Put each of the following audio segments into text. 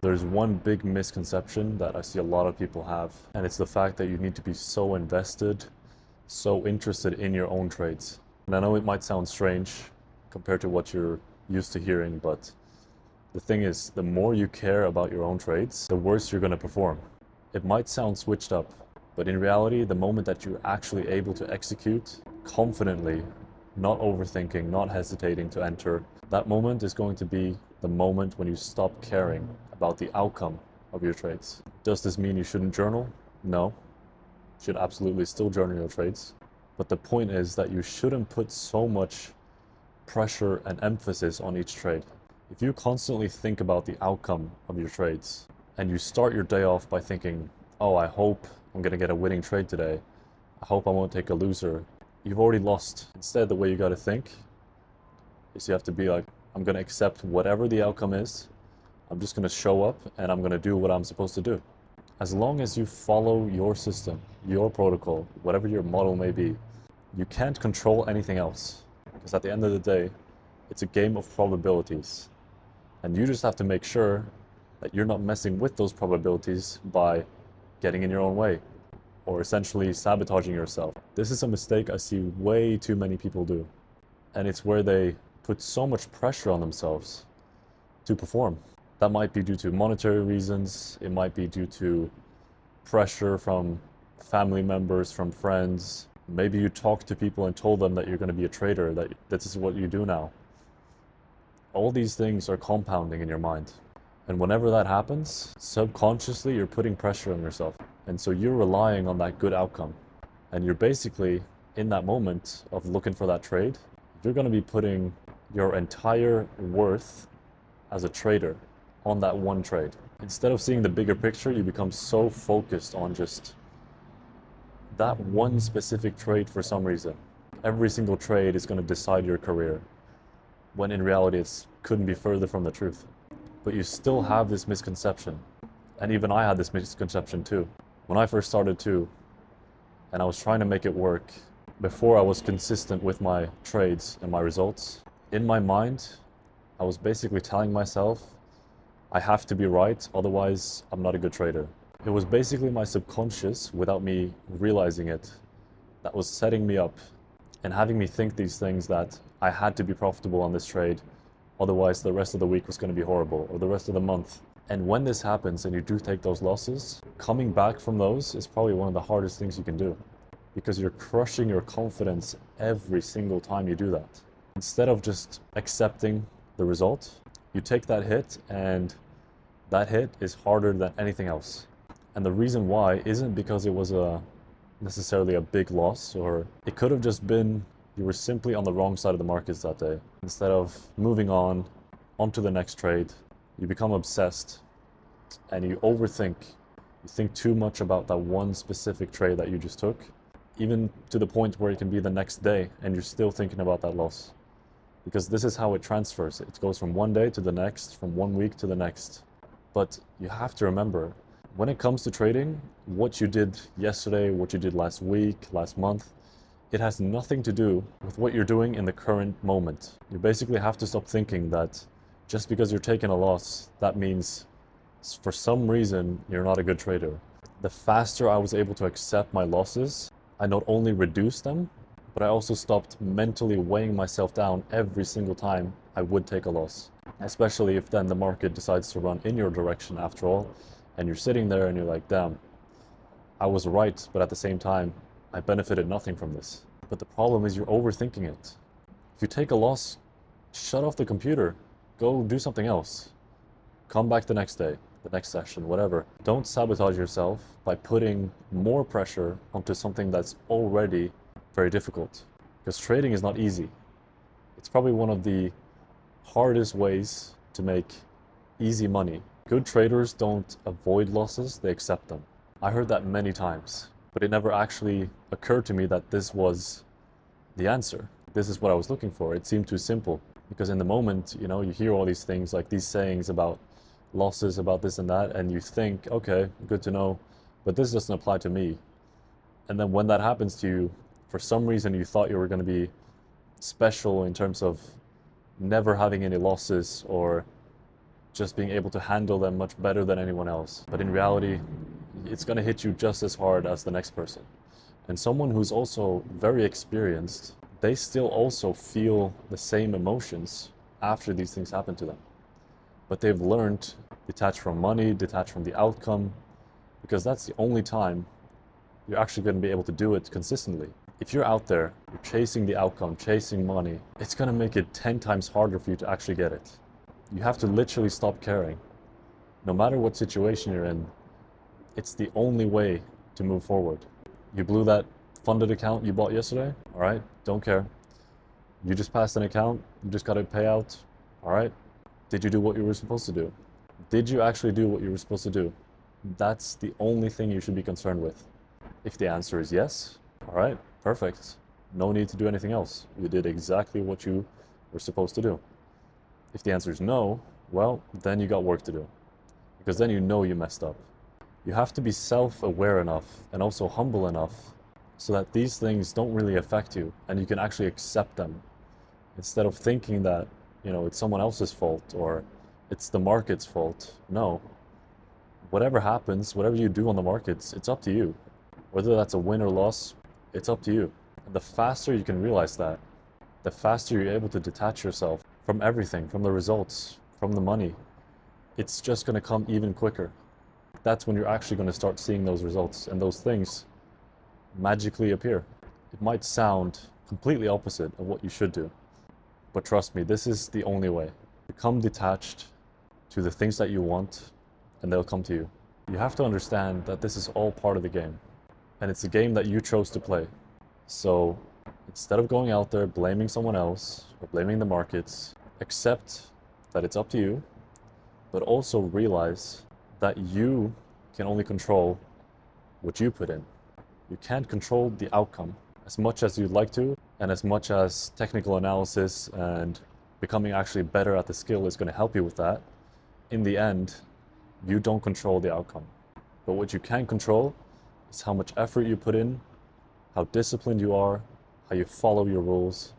There's one big misconception that I see a lot of people have, and it's the fact that you need to be so invested, so interested in your own trades. And I know it might sound strange compared to what you're used to hearing, but the thing is, the more you care about your own trades, the worse you're going to perform. It might sound switched up, but in reality, the moment that you're actually able to execute confidently, not overthinking, not hesitating to enter, that moment is going to be the moment when you stop caring about the outcome of your trades. Does this mean you shouldn't journal? No. You should absolutely still journal your trades. But the point is that you shouldn't put so much pressure and emphasis on each trade. If you constantly think about the outcome of your trades and you start your day off by thinking, oh, I hope I'm going to get a winning trade today. I hope I won't take a loser. You've already lost. Instead, the way you got to think is you have to be like, I'm going to accept whatever the outcome is. I'm just going to show up and I'm going to do what I'm supposed to do. As long as you follow your system, your protocol, whatever your model may be, you can't control anything else. Because at the end of the day, it's a game of probabilities. And you just have to make sure that you're not messing with those probabilities by getting in your own way or essentially sabotaging yourself. This is a mistake I see way too many people do. And it's where they put so much pressure on themselves to perform. That might be due to monetary reasons. It might be due to pressure from family members, from friends. Maybe you talked to people and told them that you're going to be a trader, that this is what you do now. All these things are compounding in your mind. And whenever that happens, subconsciously you're putting pressure on yourself. And so you're relying on that good outcome. And you're basically, in that moment of looking for that trade, you're going to be putting your entire worth as a trader on that one trade. Instead of seeing the bigger picture, you become so focused on just that one specific trade for some reason. Every single trade is going to decide your career, when in reality it couldn't be further from the truth. But you still have this misconception. And even I had this misconception too. When I first started too, and I was trying to make it work, before I was consistent with my trades and my results, in my mind, I was basically telling myself, I have to be right, otherwise I'm not a good trader. It was basically my subconscious, without me realizing it, that was setting me up and having me think these things, that I had to be profitable on this trade, otherwise the rest of the week was going to be horrible, or the rest of the month. And when this happens and you do take those losses, coming back from those is probably one of the hardest things you can do, because you're crushing your confidence every single time you do that. Instead of just accepting the result, you take that hit, and that hit is harder than anything else. And the reason why isn't because it was necessarily a big loss, or it could have just been you were simply on the wrong side of the markets that day. Instead of moving onto the next trade, you become obsessed and you overthink. You think too much about that one specific trade that you just took, even to the point where it can be the next day and you're still thinking about that loss. Because this is how it transfers. It goes from one day to the next, from 1 week to the next. But you have to remember, when it comes to trading, what you did yesterday, what you did last week, last month, it has nothing to do with what you're doing in the current moment. You basically have to stop thinking that just because you're taking a loss, that means for some reason you're not a good trader. The faster I was able to accept my losses, I not only reduced them, but I also stopped mentally weighing myself down every single time I would take a loss. Especially if then the market decides to run in your direction after all, and you're sitting there and you're like, damn, I was right, but at the same time, I benefited nothing from this. But the problem is you're overthinking it. If you take a loss, shut off the computer, go do something else. Come back the next day, the next session, whatever. Don't sabotage yourself by putting more pressure onto something that's already very difficult. Because trading is not easy. It's probably one of the hardest ways to make easy money. Good traders don't avoid losses, they accept them. I heard that many times, but it never actually occurred to me that this was the answer. This is what I was looking for. It seemed too simple, because in the moment, you know, you hear all these things, like these sayings about losses, about this and that, and you think, okay, good to know, but this doesn't apply to me. And then when that happens to you, for some reason you thought you were going to be special in terms of never having any losses, or just being able to handle them much better than anyone else. But in reality, it's going to hit you just as hard as the next person. And someone who's also very experienced, they still also feel the same emotions after these things happen to them. But they've learned to detach from money, detach from the outcome, because that's the only time you're actually going to be able to do it consistently. If you're out there, you're chasing the outcome, chasing money, it's going to make it 10 times harder for you to actually get it. You have to literally stop caring. No matter what situation you're in, it's the only way to move forward. You blew that funded account you bought yesterday, all right, don't care. You just passed an account, you just got a payout, all right. Did you do what you were supposed to do? Did you actually do what you were supposed to do? That's the only thing you should be concerned with. If the answer is yes, all right, perfect. No need to do anything else. You did exactly what you were supposed to do. If the answer is no, well, then you got work to do, because then you know you messed up. You have to be self-aware enough and also humble enough so that these things don't really affect you and you can actually accept them instead of thinking that, you know, it's someone else's fault or it's the market's fault. No. Whatever happens, whatever you do on the markets, it's up to you. Whether that's a win or loss, it's up to you. And the faster you can realize that, the faster you're able to detach yourself from everything, from the results, from the money. It's just going to come even quicker. That's when you're actually going to start seeing those results and those things magically appear. It might sound completely opposite of what you should do, but trust me, this is the only way. Become detached to the things that you want and they'll come to you. You have to understand that this is all part of the game and it's a game that you chose to play. So instead of going out there blaming someone else or blaming the markets, accept that it's up to you, but also realize that you can only control what you put in. You can't control the outcome as much as you'd like to, and as much as technical analysis and becoming actually better at the skill is going to help you with that. In the end, you don't control the outcome. But what you can control is how much effort you put in, how disciplined you are, how you follow your rules,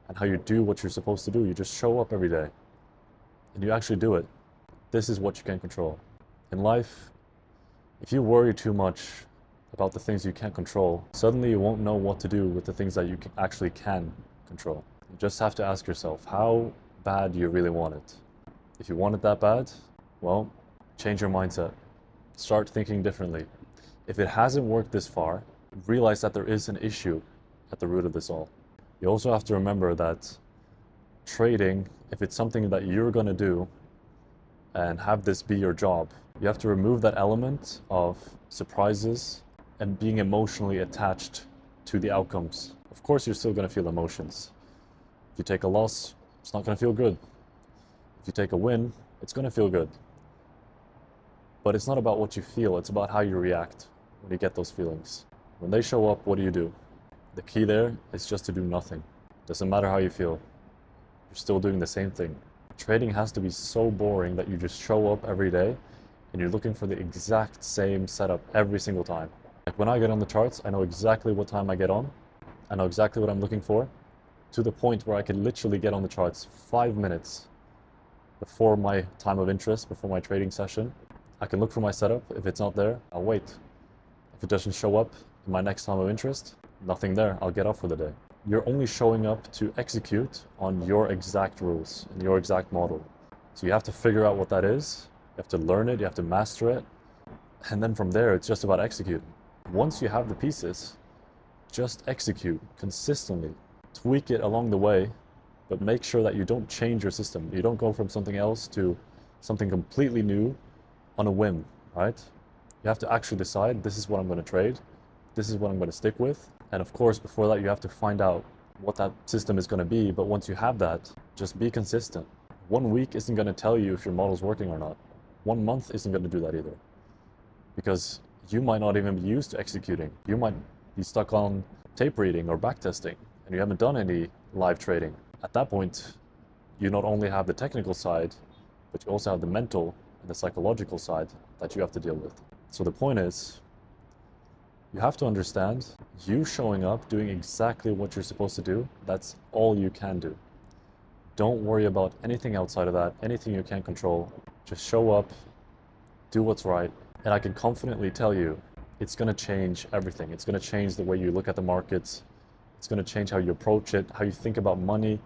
and how you do what you're supposed to do. You just show up every day and you actually do it. This is what you can control. In life, if you worry too much about the things you can't control, suddenly you won't know what to do with the things that you actually can control. You just have to ask yourself, how bad do you really want it? If you want it that bad, well, change your mindset. Start thinking differently. If it hasn't worked this far, realize that there is an issue at the root of this all. You also have to remember that trading, if it's something that you're going to do and have this be your job, you have to remove that element of surprises and being emotionally attached to the outcomes. Of course, you're still going to feel emotions. If you take a loss, it's not going to feel good. If you take a win, it's going to feel good. But it's not about what you feel, it's about how you react when you get those feelings. When they show up, what do? The key there is just to do nothing. Doesn't matter how you feel, you're still doing the same thing. Trading has to be so boring that you just show up every day and you're looking for the exact same setup every single time. Like when I get on the charts, I know exactly what time I get on. I know exactly what I'm looking for, to the point where I can literally get on the charts 5 minutes before my time of interest, before my trading session. I can look for my setup. If it's not there, I'll wait. If it doesn't show up in my next time of interest, nothing there, I'll get off for the day. You're only showing up to execute on your exact rules and your exact model. So you have to figure out what that is. You have to learn it, you have to master it. And then from there, it's just about executing. Once you have the pieces, just execute consistently. Tweak it along the way, but make sure that you don't change your system. You don't go from something else to something completely new on a whim, right? You have to actually decide, this is what I'm going to trade. This is what I'm going to stick with. And of course, before that, you have to find out what that system is going to be. But once you have that, just be consistent. 1 week isn't going to tell you if your model's working or not. 1 month isn't going to do that either. Because you might not even be used to executing. You might be stuck on tape reading or backtesting, and you haven't done any live trading. At that point, you not only have the technical side, but you also have the mental and the psychological side that you have to deal with. So the point is, you have to understand, you showing up, doing exactly what you're supposed to do, that's all you can do. Don't worry about anything outside of that, anything you can't control. Just show up, do what's right, and I can confidently tell you, it's going to change everything. It's going to change the way you look at the markets. It's going to change how you approach it, how you think about money.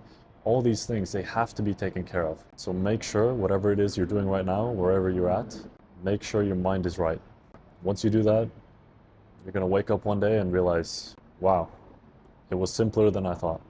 All these things, they have to be taken care of. So make sure whatever it is you're doing right now, wherever you're at, make sure your mind is right. Once you do that, you're going to wake up one day and realize, wow, it was simpler than I thought.